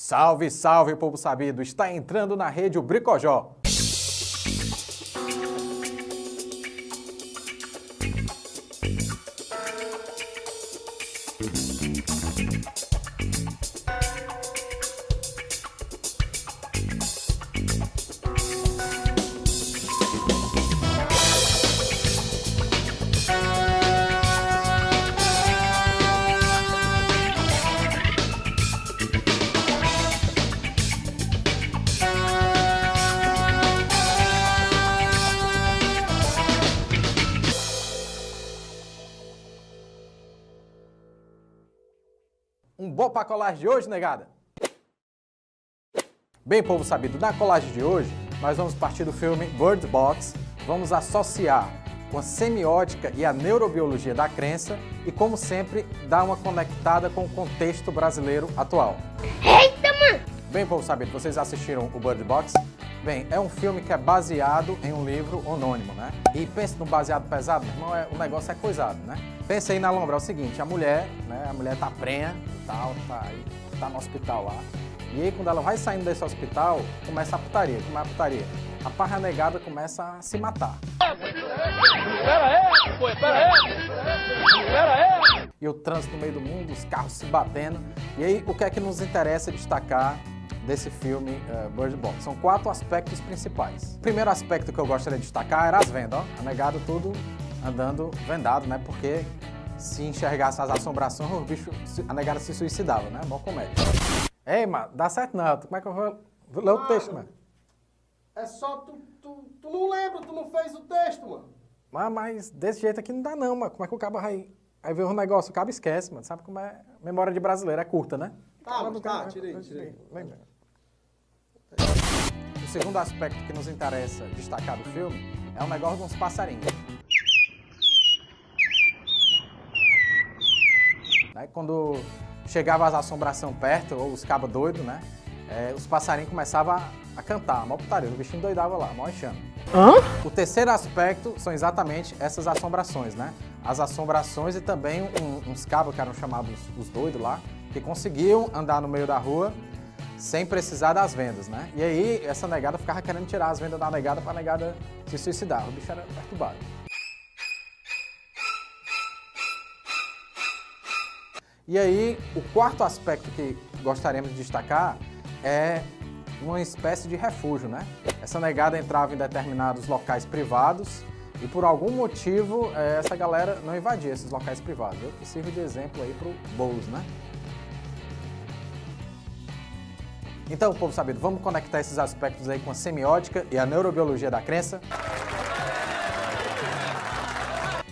Salve, salve, povo sabido! Está entrando na rede o Bricojó. Um bom pra colagem de hoje, negada? Bem, povo sabido, na colagem de hoje, nós vamos partir do filme Bird Box, vamos associar com a semiótica e a neurobiologia da crença e, como sempre, dar uma conectada com o contexto brasileiro atual. Eita, mano! Bem, povo sabido, vocês assistiram o Bird Box? Bem, é um filme que é baseado em um livro anônimo, né? E pense no baseado pesado, meu irmão, o negócio é coisado, né? Pense aí na lombra, é o seguinte, a mulher tá prenha e tal, tá no hospital lá. E aí, quando ela vai saindo desse hospital, começa a putaria. Como é a putaria? A parra negada começa a se matar. Pera aí! E o trânsito no meio do mundo, os carros se batendo. E aí, o que é que nos interessa destacar desse filme Bird Box? São 4 aspectos principais. O primeiro aspecto que eu gostaria de destacar era as vendas, ó. A negada tudo andando vendado, né? Porque se enxergasse as assombrações, o bicho, a negada se suicidava, né? Mó comédia. Ei, mano, dá certo não. Como é que eu vou ler o texto, mano? É só tu não lembra, tu não fez o texto, mano. Mas desse jeito aqui não dá não, mano. Como é que o cabo vai ver um negócio? O cabo esquece, mano. Sabe como é? Memória de brasileiro é curta, né? Tirei. Lembra. O segundo aspecto que nos interessa destacar do filme é o negócio de uns passarinhos. Né? Quando chegava as assombrações perto, ou os cabos doidos, né? Os passarinhos começavam a cantar, a mó putaria, o bichinho doidava lá, mó enxame. O terceiro aspecto são exatamente essas assombrações, né? As assombrações e também uns cabos que eram chamados os doidos lá, que conseguiam andar no meio da rua sem precisar das vendas, né? E aí, essa negada ficava querendo tirar as vendas da negada pra negada se suicidar. O bicho era perturbado. E aí, o quarto aspecto que gostaríamos de destacar é uma espécie de refúgio, né? Essa negada entrava em determinados locais privados e, por algum motivo, essa galera não invadia esses locais privados. Eu sirvo de exemplo aí pro Boulos, né? Então, povo sabido, vamos conectar esses aspectos aí com a semiótica e a neurobiologia da crença?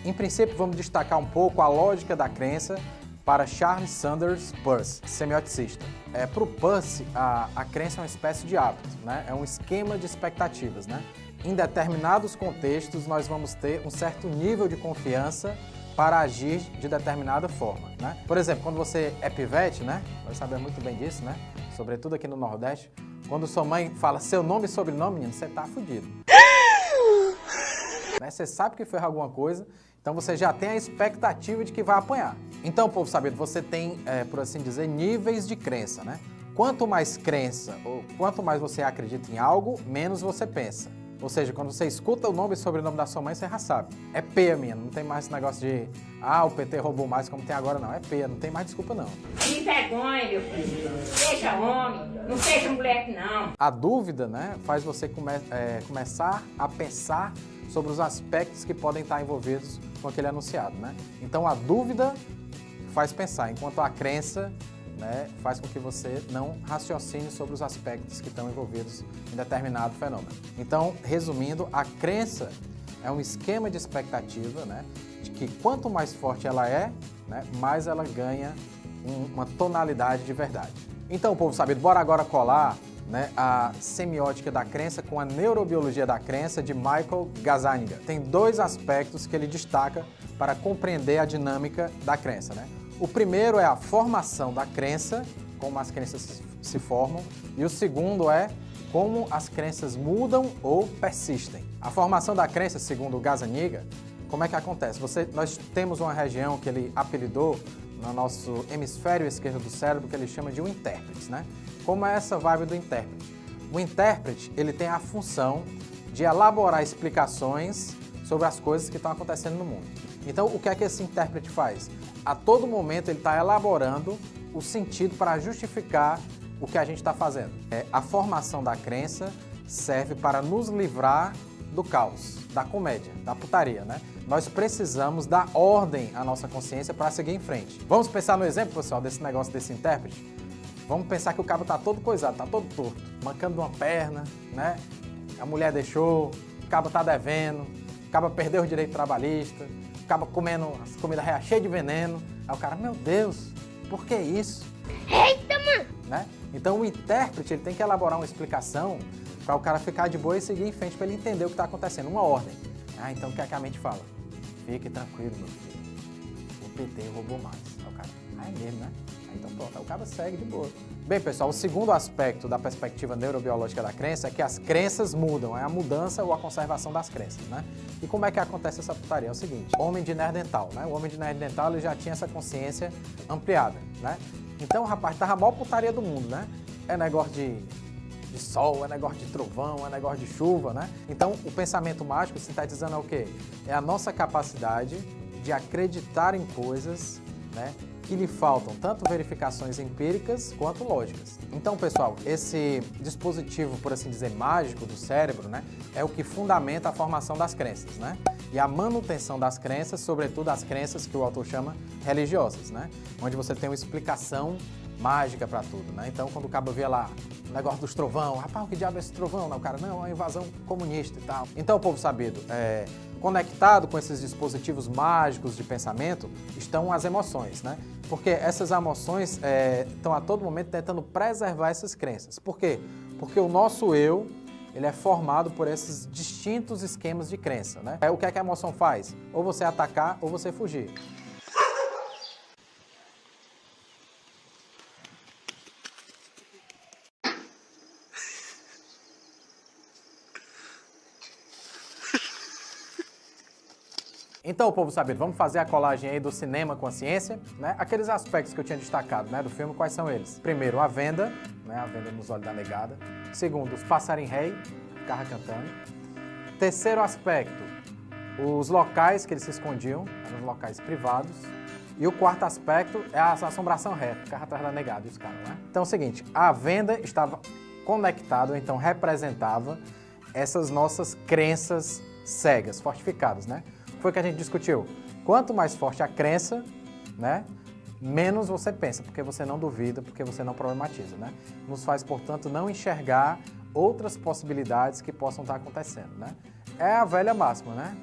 Em princípio, vamos destacar um pouco a lógica da crença para Charles Sanders Peirce, semioticista. Para o Peirce, a crença é uma espécie de hábito, né? É um esquema de expectativas, né? Em determinados contextos, nós vamos ter um certo nível de confiança para agir de determinada forma, né? Por exemplo, quando você é pivete, né? Vai saber muito bem disso, né? Sobretudo aqui no Nordeste. Quando sua mãe fala seu nome e sobrenome, menino, você tá fudido. Né? Você sabe que fez alguma coisa, então você já tem a expectativa de que vai apanhar. Então, povo sabido, você tem, por assim dizer, níveis de crença, né? Quanto mais crença, ou quanto mais você acredita em algo, menos você pensa. Ou seja, quando você escuta o nome e sobrenome da sua mãe, você já sabe. É peia, minha, não tem mais esse negócio de o PT roubou mais como tem agora, não. É peia, não tem mais desculpa, não. Me vergonha, meu filho. Seja homem, não seja moleque, não. A dúvida, né, faz você começar a pensar sobre os aspectos que podem estar envolvidos com aquele anunciado, né? Então, a dúvida faz pensar, enquanto a crença, né, faz com que você não raciocine sobre os aspectos que estão envolvidos em determinado fenômeno. Então, resumindo, a crença é um esquema de expectativa, né, de que quanto mais forte ela é, né, mais ela ganha uma tonalidade de verdade. Então, povo sabido, bora agora colar, né, a semiótica da crença com a neurobiologia da crença de Michael Gazzaniga. Tem 2 aspectos que ele destaca para compreender a dinâmica da crença, né? O primeiro é a formação da crença, como as crenças se formam, e o segundo é como as crenças mudam ou persistem. A formação da crença, segundo Gazzaniga, como é que acontece? Nós temos uma região que ele apelidou no nosso hemisfério esquerdo do cérebro que ele chama de um intérprete, né? como é essa vibe do intérprete? O intérprete, ele tem a função de elaborar explicações sobre as coisas que estão acontecendo no mundo. Então, o que é que esse intérprete faz? A todo momento ele está elaborando o sentido para justificar o que a gente está fazendo. A formação da crença serve para nos livrar do caos, da comédia, da putaria, né? Nós precisamos dar ordem à nossa consciência para seguir em frente. Vamos pensar no exemplo, pessoal, desse negócio desse intérprete? Vamos pensar que o cabo tá todo coisado, tá todo torto, mancando uma perna, né? A mulher deixou, o cabo tá devendo, o cabo perdeu o direito trabalhista, o cabo comendo as comidas cheias de veneno. Aí o cara, meu Deus, por que isso? Eita, mano! Né? Então o intérprete ele tem que elaborar uma explicação para o cara ficar de boa e seguir em frente para ele entender o que está acontecendo, uma ordem. Ah, então o que é que a mente fala? Fique tranquilo, meu filho. O PT roubou mais. Aí o cara, é mesmo, né? Aí então pronto, aí o cara segue de boa. Bem, pessoal, o segundo aspecto da perspectiva neurobiológica da crença é que as crenças mudam, é a mudança ou a conservação das crenças, né? E como é que acontece essa putaria? É o seguinte, o homem de Neandertal, né? O homem de Neandertal ele já tinha essa consciência ampliada, né? Então, rapaz, tava a maior putaria do mundo, né? É negócio de sol, é negócio de trovão, é negócio de chuva, né? Então, o pensamento mágico sintetizando é o quê? É a nossa capacidade de acreditar em coisas, né, que lhe faltam tanto verificações empíricas quanto lógicas. Então, pessoal, esse dispositivo, por assim dizer, mágico do cérebro, né, é o que fundamenta a formação das crenças, né? E a manutenção das crenças, sobretudo as crenças que o autor chama religiosas, né? Onde você tem uma explicação mágica para tudo, né? Então, quando o cabo vê lá o negócio dos trovão, rapaz, o que diabo é esse trovão? Não, o cara, não, é uma invasão comunista e tal. Então, povo sabido, conectado com esses dispositivos mágicos de pensamento estão as emoções, né? Porque essas emoções estão a todo momento tentando preservar essas crenças. Por quê? Porque o nosso eu, ele é formado por esses distintos esquemas de crença, né? O que é que a emoção faz? Ou você atacar ou você fugir. Então, povo sabido, vamos fazer a colagem aí do cinema com a ciência, né? Aqueles aspectos que eu tinha destacado, né, do filme, quais são eles? Primeiro, a venda, né, a venda nos olhos da negada. Segundo, os passarinhos rei, ficava cantando. Terceiro aspecto, os locais que eles se escondiam, eram os locais privados. E o quarto aspecto é a assombração ré, ficava atrás da negada, os caras, né? Então é o seguinte, a venda estava conectada, então representava essas nossas crenças cegas, fortificadas, né? Foi o que a gente discutiu. Quanto mais forte a crença, né, menos você pensa, porque você não duvida, porque você não problematiza, né? Nos faz, portanto, não enxergar outras possibilidades que possam estar acontecendo, né? É a velha máxima, né?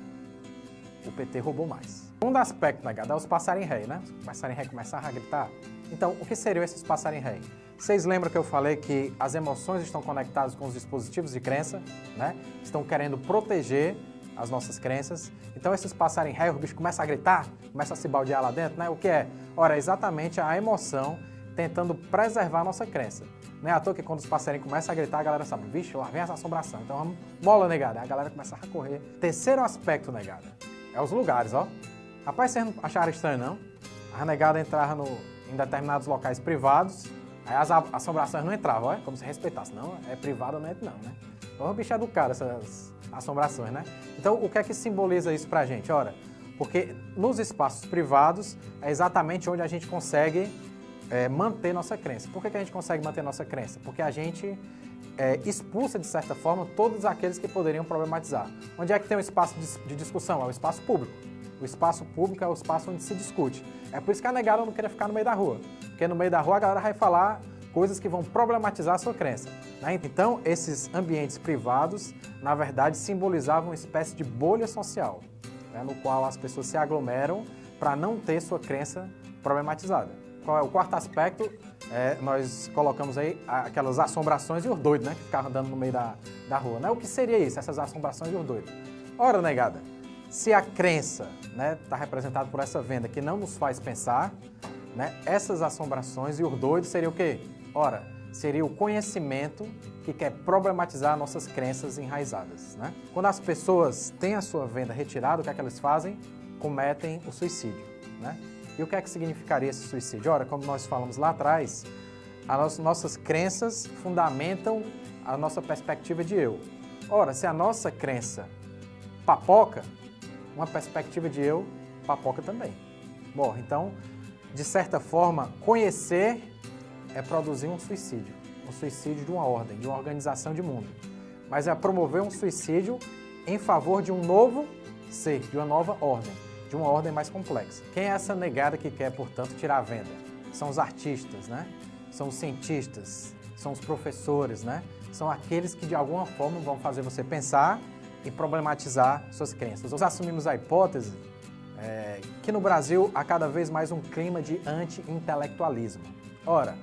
O PT roubou mais. Um aspecto negado é os passarinhos rei, né? Os passarinhos rei começaram a gritar. Então, o que seriam esses passarinhos rei? Vocês lembram que eu falei que as emoções estão conectadas com os dispositivos de crença, né? Estão querendo proteger as nossas crenças. Então esses passarinhos ré, o bicho começa a gritar, começa a se baldear lá dentro, né? O que é? Ora, é exatamente a emoção tentando preservar a nossa crença. Não é à toa que quando os passarinhos começam a gritar, a galera sabe, vixe, lá vem essa assombração. Então vamos, mola, negada. Aí a galera começa a correr. Terceiro aspecto, negada, é os lugares, ó. Rapaz, vocês não acharam estranho, não? A negada entrava em determinados locais privados, aí as assombrações não entravam, ó, como se respeitasse. Não, é privado, não entra não, né? Então o bicho é do cara, essas assombrações, né? Então, o que é que simboliza isso pra gente? Ora, porque nos espaços privados é exatamente onde a gente consegue manter nossa crença. Por que a gente consegue manter nossa crença? Porque a gente expulsa, de certa forma, todos aqueles que poderiam problematizar. Onde é que tem um espaço de discussão? É o espaço público. O espaço público é o espaço onde se discute. É por isso que a negada não queria ficar no meio da rua. Porque no meio da rua a galera vai falar coisas que vão problematizar a sua crença, né? Então, esses ambientes privados, na verdade, simbolizavam uma espécie de bolha social, né, no qual as pessoas se aglomeram para não ter sua crença problematizada. Qual é o quarto aspecto? Nós colocamos aí aquelas assombrações e os doidos, né, que ficavam andando no meio da rua, né? O que seria isso, essas assombrações e os doidos? Ora, negada, se a crença, né, está representada por essa venda que não nos faz pensar, né, essas assombrações e os doidos seriam o quê? Ora, seria o conhecimento que quer problematizar nossas crenças enraizadas, né? Quando as pessoas têm a sua venda retirada, o que é que elas fazem? Cometem o suicídio, né? E o que é que significaria esse suicídio? Ora, como nós falamos lá atrás, As nossas crenças fundamentam a nossa perspectiva de eu. Ora, se a nossa crença papoca, uma perspectiva de eu papoca também. Bom, então, de certa forma, conhecer é produzir um suicídio de uma ordem, de uma organização de mundo. Mas é promover um suicídio em favor de um novo ser, de uma nova ordem, de uma ordem mais complexa. Quem é essa negada que quer, portanto, tirar a venda? São os artistas, né? São os cientistas, são os professores, né? São aqueles que de alguma forma vão fazer você pensar e problematizar suas crenças. Nós assumimos a hipótese que no Brasil há cada vez mais um clima de anti-intelectualismo. Ora,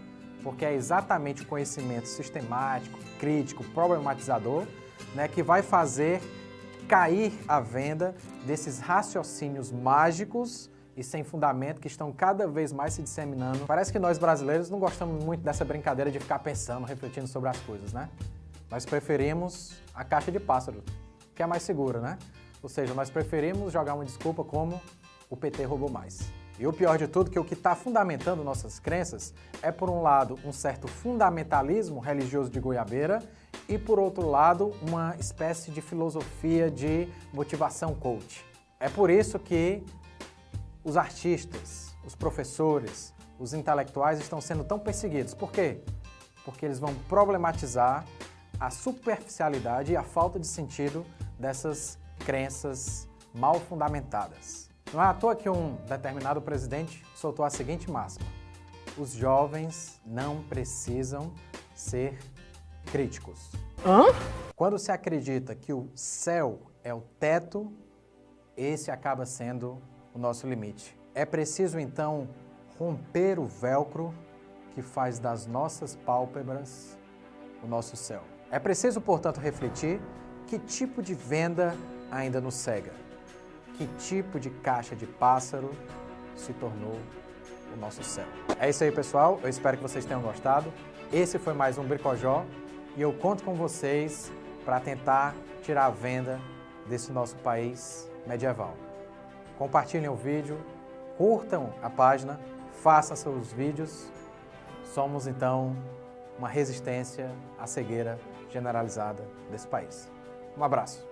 porque é exatamente o conhecimento sistemático, crítico, problematizador, né, que vai fazer cair a venda desses raciocínios mágicos e sem fundamento que estão cada vez mais se disseminando. Parece que nós brasileiros não gostamos muito dessa brincadeira de ficar pensando, refletindo sobre as coisas, né? Nós preferimos a caixa de pássaro, que é mais segura, né? Ou seja, nós preferimos jogar uma desculpa como o PT roubou mais. E o pior de tudo é que o que está fundamentando nossas crenças é, por um lado, um certo fundamentalismo religioso de goiabeira e, por outro lado, uma espécie de filosofia de motivação coach. É por isso que os artistas, os professores, os intelectuais estão sendo tão perseguidos. Por quê? Porque eles vão problematizar a superficialidade e a falta de sentido dessas crenças mal fundamentadas. Não é à toa que um determinado presidente soltou a seguinte máxima: os jovens não precisam ser críticos. Quando se acredita que o céu é o teto, esse acaba sendo o nosso limite. É preciso, então, romper o velcro que faz das nossas pálpebras o nosso céu. É preciso, portanto, refletir que tipo de venda ainda nos cega. Que tipo de caixa de pássaro se tornou o nosso céu. É isso aí, pessoal. Eu espero que vocês tenham gostado. Esse foi mais um Bricojó e eu conto com vocês para tentar tirar a venda desse nosso país medieval. Compartilhem o vídeo, curtam a página, façam seus vídeos. Somos, então, uma resistência à cegueira generalizada desse país. Um abraço.